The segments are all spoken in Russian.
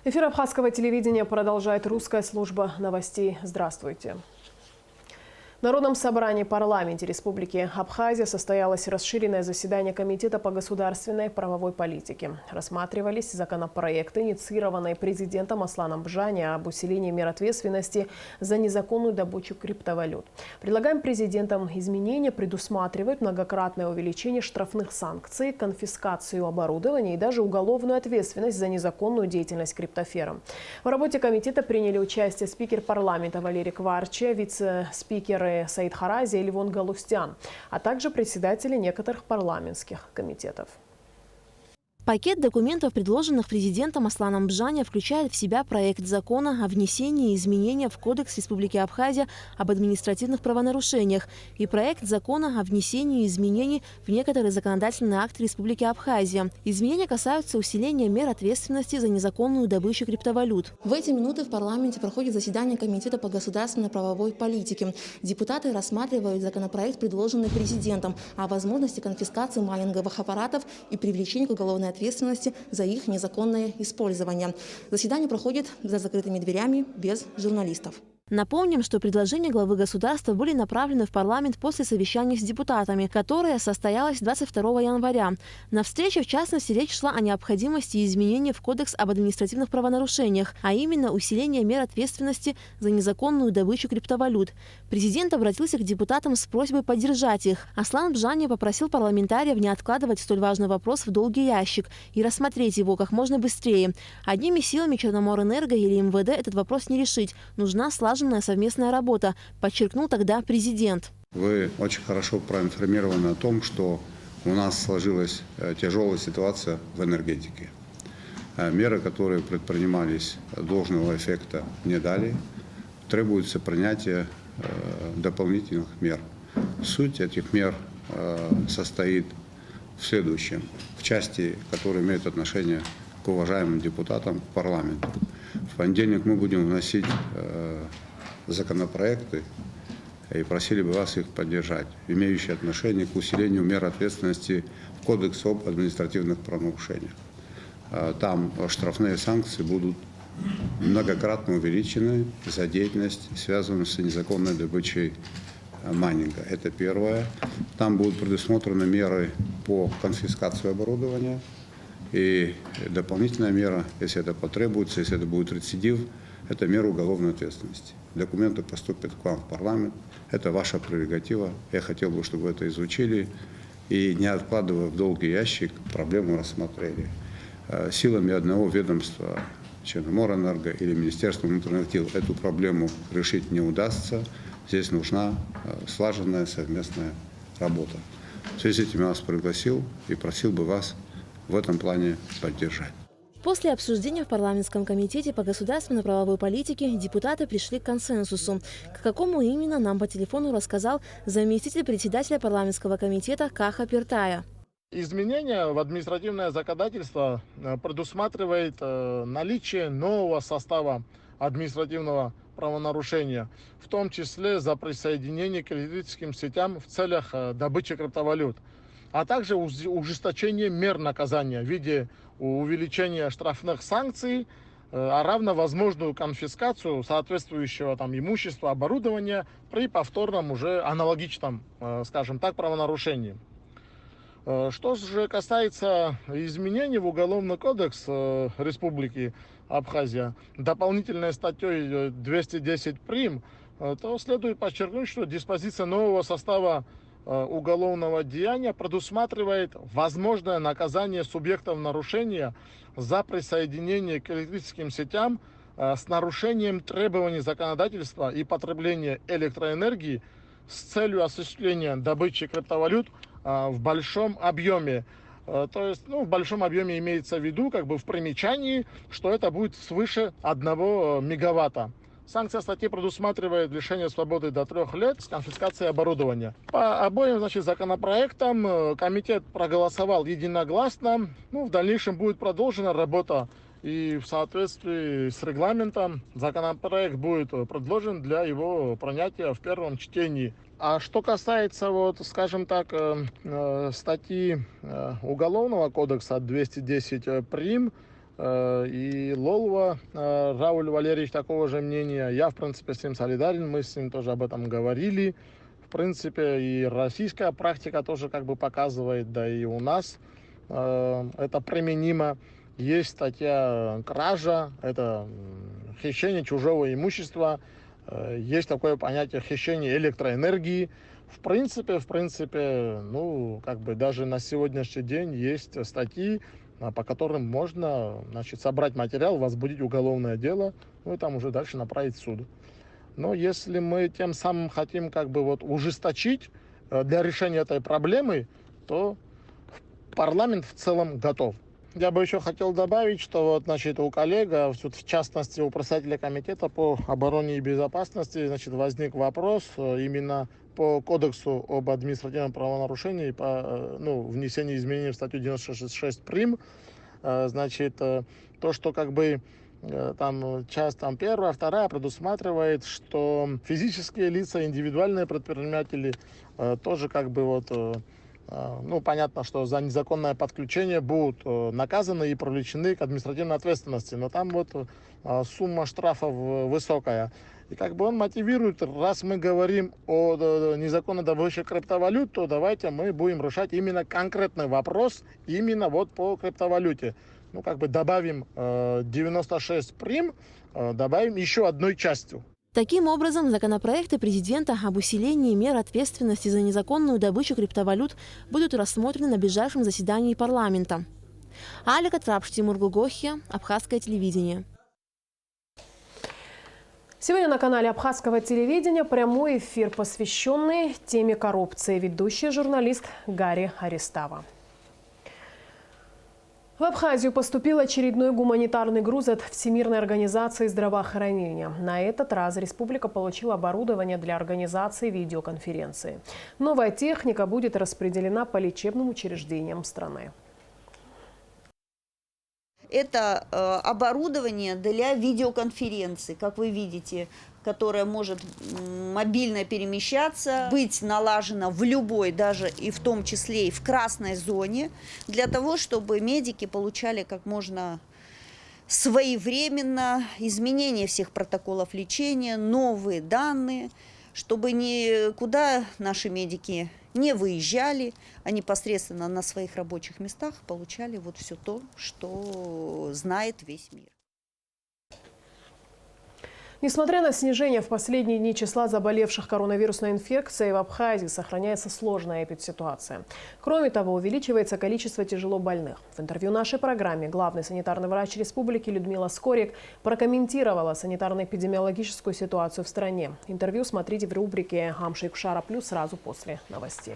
Эфир абхазского телевидения продолжает русская служба новостей. Здравствуйте. В Народном собрании парламента Республики Абхазия состоялось расширенное заседание Комитета по государственной правовой политике. Рассматривались законопроекты, инициированные президентом Асланом Бжани об усилении мер ответственности за незаконную добычу криптовалют. Предлагаем президентам изменения предусматривают многократное увеличение штрафных санкций, конфискацию оборудования и даже уголовную ответственность за незаконную деятельность криптоферм. В работе комитета приняли участие спикер парламента Валерий Кварча, вице-спикер Саид Харази и Левон Галустян, а также председатели некоторых парламентских комитетов. Пакет документов, предложенных президентом Асланом Бжани, включает в себя проект закона о внесении изменений в Кодекс Республики Абхазия об административных правонарушениях и проект закона о внесении изменений в некоторые законодательные акты Республики Абхазия. Изменения касаются усиления мер ответственности за незаконную добычу криптовалют. В эти минуты в парламенте проходит заседание Комитета по государственной правовой политике. Депутаты рассматривают законопроект, предложенный президентом, о возможности конфискации майнинговых аппаратов и привлечения к уголовной ответственности за их незаконное использование. Заседание проходит за закрытыми дверями, без журналистов. Напомним, что предложения главы государства были направлены в парламент после совещания с депутатами, которое состоялось 22 января. На встрече, в частности, речь шла о необходимости изменений в Кодекс об административных правонарушениях, а именно усиление мер ответственности за незаконную добычу криптовалют. Президент обратился к депутатам с просьбой поддержать их. Аслан Бжани попросил парламентариев не откладывать столь важный вопрос в долгий ящик и рассмотреть его как можно быстрее. Одними силами Черноморэнерго или МВД этот вопрос не решить. Нужна слаженная совместная работа, подчеркнул тогда президент. Вы очень хорошо проинформированы о том, что у нас сложилась тяжелая ситуация в энергетике. Меры, которые предпринимались, должного эффекта не дали. Требуется принятие дополнительных мер. Суть этих мер состоит в следующем. В части, которая имеет отношение к уважаемым депутатам, к парламенту. В понедельник мы будем вносить законопроекты и просили бы вас их поддержать, имеющие отношение к усилению мер ответственности в Кодекс об административных правонарушениях. Там штрафные санкции будут многократно увеличены за деятельность, связанную с незаконной добычей майнинга. Это первое. Там будут предусмотрены меры по конфискации оборудования и дополнительная мера, если это потребуется, если это будет рецидив, это мера уголовной ответственности. Документы поступят к вам в парламент. Это ваша прерогатива. Я хотел бы, чтобы вы это изучили и, не откладывая в долгий ящик, проблему рассмотрели. Силами одного ведомства, Черноморэнерго или Министерства внутренних дел, эту проблему решить не удастся. Здесь нужна слаженная совместная работа. В связи с этим я вас пригласил и просил бы вас в этом плане поддержать. После обсуждения в парламентском комитете по государственной правовой политике депутаты пришли к консенсусу. К какому именно, нам по телефону рассказал заместитель председателя парламентского комитета Каха Пертая. Изменения в административное законодательство предусматривает наличие нового состава административного правонарушения, в том числе за присоединение к электрическим сетям в целях добычи криптовалют, а также ужесточение мер наказания в виде увеличения штрафных санкций, а равно возможную конфискацию соответствующего имущества, оборудования при повторном уже аналогичном, скажем так, правонарушении. Что же касается изменений в Уголовный кодекс Республики Абхазия дополнительной статьей 210 прим., то следует подчеркнуть, что диспозиция нового состава уголовного деяния предусматривает возможное наказание субъектов нарушения за присоединение к электрическим сетям с нарушением требований законодательства и потребления электроэнергии с целью осуществления добычи криптовалют в большом объеме. То есть, в большом объеме имеется в виду, в примечании, что это будет свыше 1 мегаватта. Санкция статьи предусматривает лишение свободы до 3 лет с конфискацией оборудования. По обоим законопроектам комитет проголосовал единогласно. В дальнейшем будет продолжена работа, и в соответствии с регламентом законопроект будет предложен для его принятия в первом чтении. А что касается, скажем так, статьи Уголовного кодекса 210 прим., И Лолова Рауль Валерьевич такого же мнения. Я, в принципе, с ним солидарен, мы с ним тоже об этом говорили. В принципе, и российская практика тоже как бы показывает, да и у нас это применимо. Есть статья кража, это хищение чужого имущества. Есть такое понятие хищение электроэнергии. В принципе, ну, как бы даже на сегодняшний день есть статьи, по которым можно, значит, собрать материал, возбудить уголовное дело, ну и там уже дальше направить в суд. Но если мы тем самым хотим как бы вот ужесточить для решения этой проблемы, то парламент в целом готов. Я бы еще хотел добавить, что вот, значит, у коллег, в частности, у председателя комитета по обороне и безопасности, значит, возник вопрос именно по кодексу об административном правонарушении, по внесению изменений в статью 96 прим. Значит, то, что как бы там часть там, 1, 2 предусматривает, что физические лица, индивидуальные предприниматели тоже как бы вот... Ну, понятно, что за незаконное подключение будут наказаны и привлечены к административной ответственности. Но там вот сумма штрафов высокая. И как бы он мотивирует, раз мы говорим о незаконно добывающей криптовалют, то давайте мы будем решать именно конкретный вопрос именно вот по криптовалюте. Ну, как бы добавим 96 прим, добавим еще одной частью. Таким образом, законопроекты президента об усилении мер ответственности за незаконную добычу криптовалют будут рассмотрены на ближайшем заседании парламента. Алика Трапш, Тимур Гугохия, Абхазское телевидение. Сегодня на канале Абхазского телевидения прямой эфир, посвященный теме коррупции. Ведущий журналист Гарри Арестава. В Абхазию поступил очередной гуманитарный груз от Всемирной организации здравоохранения. На этот раз республика получила оборудование для организации видеоконференции. Новая техника будет распределена по лечебным учреждениям страны. Это оборудование для видеоконференции, как вы видите, которое может мобильно перемещаться, быть налажено в любой, даже и в том числе и в красной зоне, для того, чтобы медики получали как можно своевременно изменение всех протоколов лечения, новые данные, чтобы никуда наши медики не выезжали, а непосредственно на своих рабочих местах получали вот все то, что знает весь мир. Несмотря на снижение в последние дни числа заболевших коронавирусной инфекцией, в Абхазии сохраняется сложная эпидситуация. Кроме того, увеличивается количество тяжелобольных. В интервью нашей программе главный санитарный врач республики Людмила Скорик прокомментировала санитарно-эпидемиологическую ситуацию в стране. Интервью смотрите в рубрике «Амши Кушара плюс» сразу после новостей.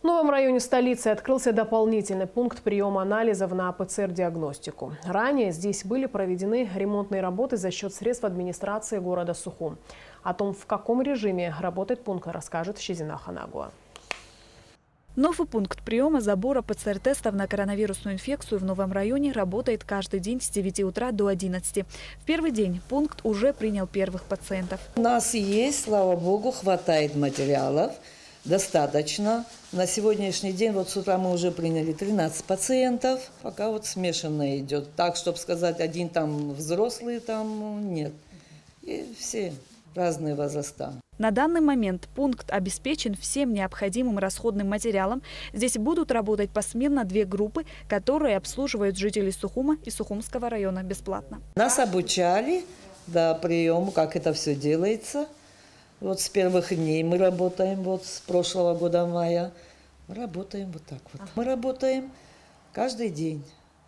В новом районе столицы открылся дополнительный пункт приема анализов на ПЦР-диагностику. Ранее здесь были проведены ремонтные работы за счет средств администрации города Сухум. О том, в каком режиме работает пункт, расскажет Шизина Ханагуа. Новый пункт приема забора ПЦР-тестов на коронавирусную инфекцию в новом районе работает каждый день с 9 утра до 11. В первый день пункт уже принял первых пациентов. У нас есть, слава богу, хватает материалов. Достаточно. На сегодняшний день, вот с утра мы уже приняли 13 пациентов. Пока вот смешанно идет. Так, чтобы сказать, один там взрослый, там нет. И все разные возраста. На данный момент пункт обеспечен всем необходимым расходным материалом. Здесь будут работать посменно 2 группы, которые обслуживают жителей Сухума и Сухумского района бесплатно. Нас обучали до приема, как это все делается. Вот с первых дней мы работаем, вот с прошлого года мая. Мы работаем вот так вот. Мы работаем каждый день.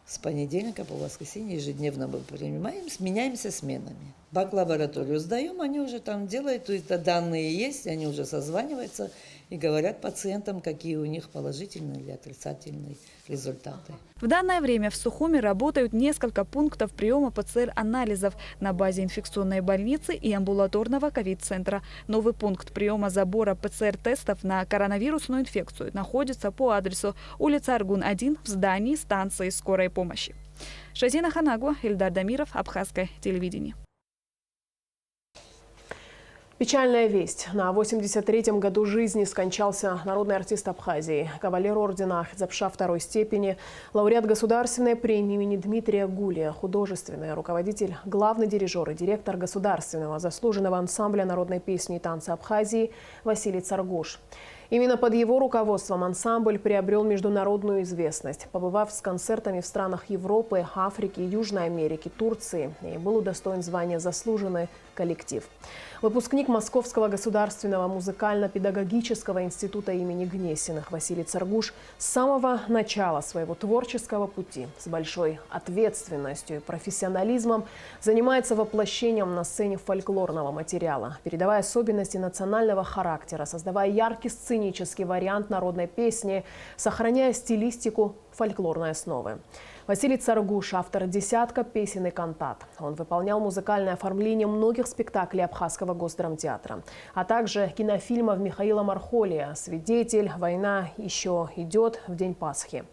С понедельника по воскресенье ежедневно мы принимаем, меняемся сменами. Бак-лабораторию сдаем, они уже там делают, то есть данные есть, они уже созваниваются и говорят пациентам, какие у них положительные или отрицательные результаты. В данное время в Сухуме работают несколько пунктов приема ПЦР-анализов на базе инфекционной больницы и амбулаторного ковид-центра. Новый пункт приема забора ПЦР-тестов на коронавирусную инфекцию находится по адресу улица Аргун-1 в здании станции скорой помощи. Шазина Ханагуа, Ильдар Дамиров, Абхазское телевидение. Печальная весть. На 83-м году жизни скончался народный артист Абхазии, кавалер ордена Ахтзапша второй степени, лауреат государственной премии имени Дмитрия Гулия, художественный руководитель, главный дирижер и директор государственного заслуженного ансамбля народной песни и танца Абхазии Василий Царгуш. Именно под его руководством ансамбль приобрел международную известность, побывав с концертами в странах Европы, Африки, Южной Америки, Турции, и был удостоен звания «Заслуженный коллектив». Выпускник Московского государственного музыкально-педагогического института имени Гнесиных Василий Царгуш с самого начала своего творческого пути с большой ответственностью и профессионализмом занимается воплощением на сцене фольклорного материала, передавая особенности национального характера, создавая яркий сценический вариант народной песни, сохраняя стилистику фольклорной основы. Василий Царгуш – автор десятка песен и кантат. Он выполнял музыкальное оформление многих спектаклей Абхазского госдрамтеатра, а также кинофильмов Михаила Мархолия «Свидетель», «Война еще идет», «В день Пасхи».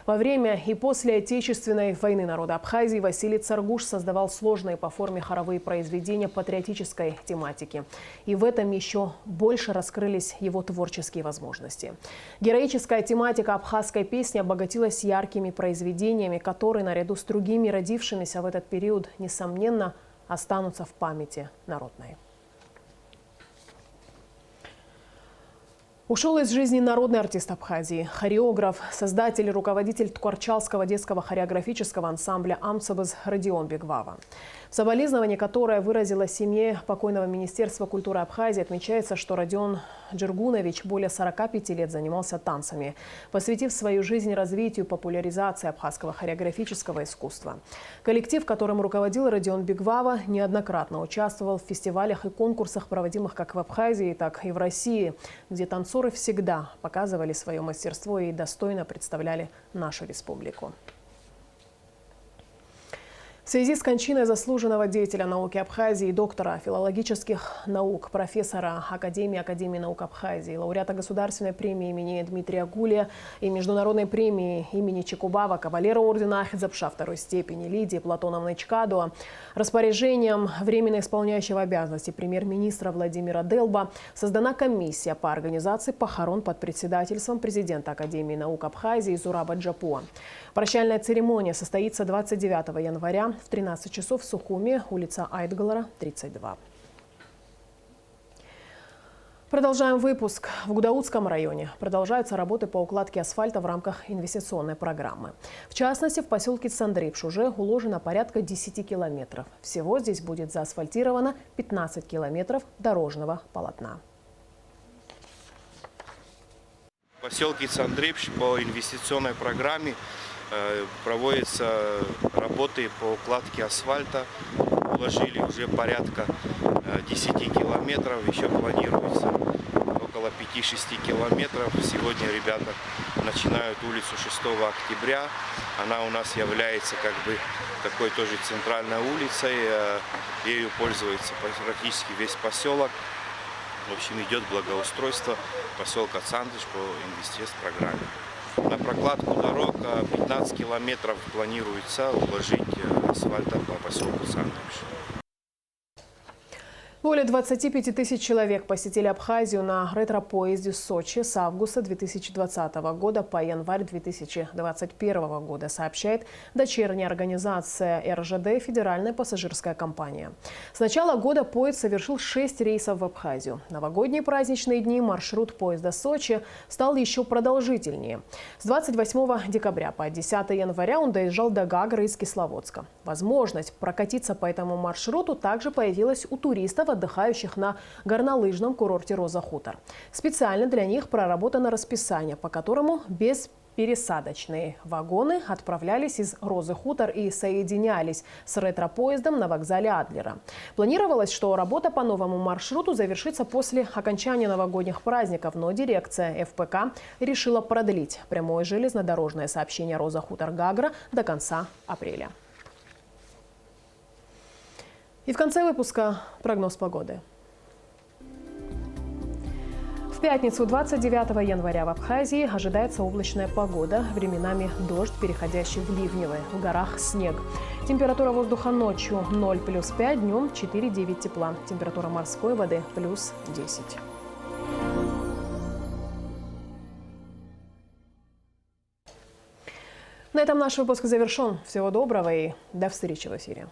Во время и после Отечественной войны народа Абхазии Василий Царгуш создавал сложные по форме хоровые произведения патриотической тематики. И в этом еще больше раскрылись его творческие возможности. Героическая тематика абхазской песни обогатилась яркими произведениями, которые, наряду с другими родившимися в этот период, несомненно, останутся в памяти народной. Ушел из жизни народный артист Абхазии, хореограф, создатель и руководитель Ткварчалского детского хореографического ансамбля «Амцебыз» Родион Бигвава. В соболезновании, которое выразила семье покойного Министерства культуры Абхазии, отмечается, что Родион Джергунович более 45 лет занимался танцами, посвятив свою жизнь развитию и популяризации абхазского хореографического искусства. Коллектив, которым руководил Родион Бигвава, неоднократно участвовал в фестивалях и конкурсах, проводимых как в Абхазии, так и в России, где танцоры всегда показывали свое мастерство и достойно представляли нашу республику. В связи с кончиной заслуженного деятеля науки Абхазии, доктора филологических наук, профессора Академии наук Абхазии, лауреата государственной премии имени Дмитрия Гулия и международной премии имени Чекубава, кавалера ордена Ахтзапша второй степени Лидии Платоновны Чкадуа, распоряжением временно исполняющего обязанности премьер-министра Владимира Делба создана комиссия по организации похорон под председательством президента Академии наук Абхазии Зураба Джапуа. Прощальная церемония состоится 29 января в 13 часов в Сухуми, улица Айтгалара, 32. Продолжаем выпуск. В Гудаутском районе продолжаются работы по укладке асфальта в рамках инвестиционной программы. В частности, в поселке Цандрипш уже уложено порядка 10 километров. Всего здесь будет заасфальтировано 15 километров дорожного полотна. В поселке Цандрипш по инвестиционной программе проводятся работы по укладке асфальта. Уложили уже порядка 10 километров, еще планируется около 5-6 километров. Сегодня ребята начинают улицу 6 октября. Она у нас является как бы такой тоже центральной улицей. Ею пользуется практически весь поселок. В общем, идет благоустройство поселка Цандрипш по инвестиционной программе. На прокладку дорог 15 километров планируется уложить асфальта по поселку Цандрипш. Более 25 тысяч человек посетили Абхазию на ретро-поезде Сочи с августа 2020 года по январь 2021 года, сообщает дочерняя организация РЖД «Федеральная пассажирская компания». С начала года поезд совершил 6 рейсов в Абхазию. Новогодние праздничные дни маршрут поезда Сочи стал еще продолжительнее. С 28 декабря по 10 января он доезжал до Гагры из Кисловодска. Возможность прокатиться по этому маршруту также появилась у туристов, отдыхающих на горнолыжном курорте Роза-Хутор. Специально для них проработано расписание, по которому беспересадочные вагоны отправлялись из Розы-Хутор и соединялись с ретро-поездом на вокзале Адлера. Планировалось, что работа по новому маршруту завершится после окончания новогодних праздников, но дирекция ФПК решила продлить прямое железнодорожное сообщение Роза-Хутор-Гагра до конца апреля. И в конце выпуска прогноз погоды. В пятницу, 29 января, в Абхазии ожидается облачная погода, временами дождь, переходящий в ливневый, в горах снег. Температура воздуха ночью 0 плюс 5, днем 4-9 тепла. Температура морской воды плюс 10. На этом наш выпуск завершен. Всего доброго и до встречи в эфире.